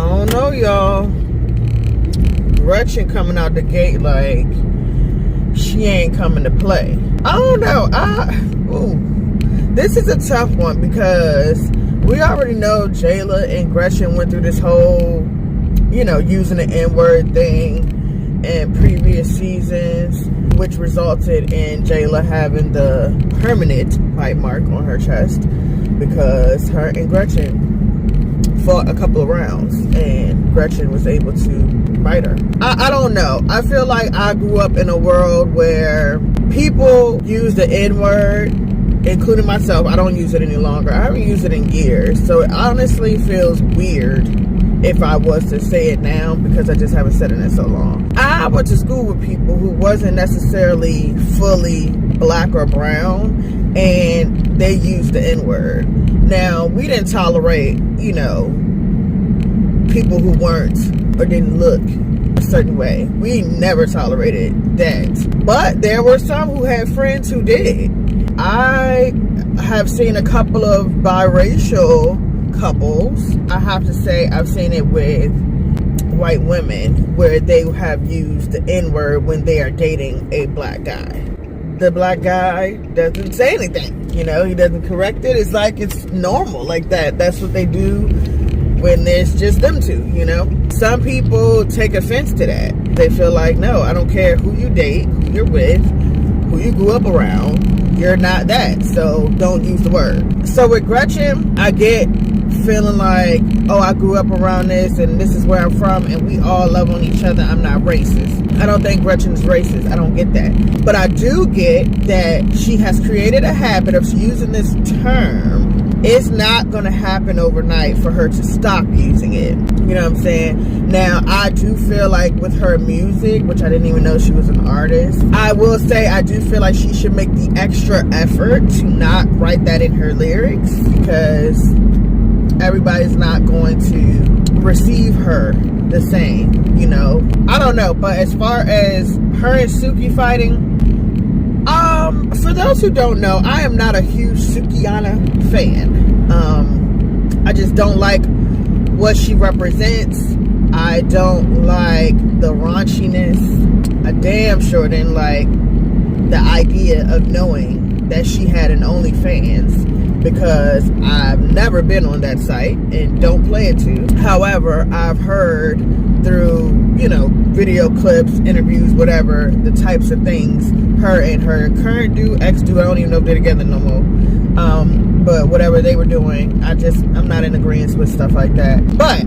don't know, y'all. Gretchen coming out the gate like she ain't coming to play. I don't know. This is a tough one because we already know Jayla and Gretchen went through this whole, using the N-word thing in previous seasons, which resulted in Jayla having the permanent bite mark on her chest because her and Gretchen fought a couple of rounds and Gretchen was able to bite her. I don't know. I feel like I grew up in a world where people use the N-word, including myself. I don't use it any longer. I haven't used it in years. So it honestly feels weird if I was to say it now because I just haven't said it in so long. I went to school with people who wasn't necessarily fully black or brown and they used the N-word. Now, we didn't tolerate, people who weren't or didn't look a certain way. We never tolerated that. But there were some who had friends who did. I have seen a couple of biracial couples. I have to say I've seen it with white women where they have used the N-word when they are dating a black guy. The black guy doesn't say anything. He doesn't correct it. It's like it's normal like that. That's what they do when there's just them two, Some people take offense to that. They feel like, no, I don't care who you date, who you're with, who you grew up around. You're not that, so don't use the word. So with Gretchen, I get feeling like, oh, I grew up around this and this is where I'm from and we all love on each other. I'm not racist. I don't think Gretchen's racist. I don't get that. But I do get that she has created a habit of using this term. It's not going to happen overnight for her to stop using it. You know what I'm saying? Now, I do feel like with her music, which I didn't even know she was an artist, I will say I do feel like she should make the extra effort to not write that in her lyrics because everybody's not going to receive her the same, I don't know, but as far as her and Suki fighting, for those who don't know, I am not a huge Sukiana fan. I just don't like what she represents. I don't like the raunchiness. I damn sure didn't like the idea of knowing that she had an OnlyFans because I've never been on that site and don't play it too. However, I've heard through, video clips, interviews, whatever, the types of things her and her current dude, ex-dude, I don't even know if they're together no more. But whatever they were doing, I'm not in agreement with stuff like that. But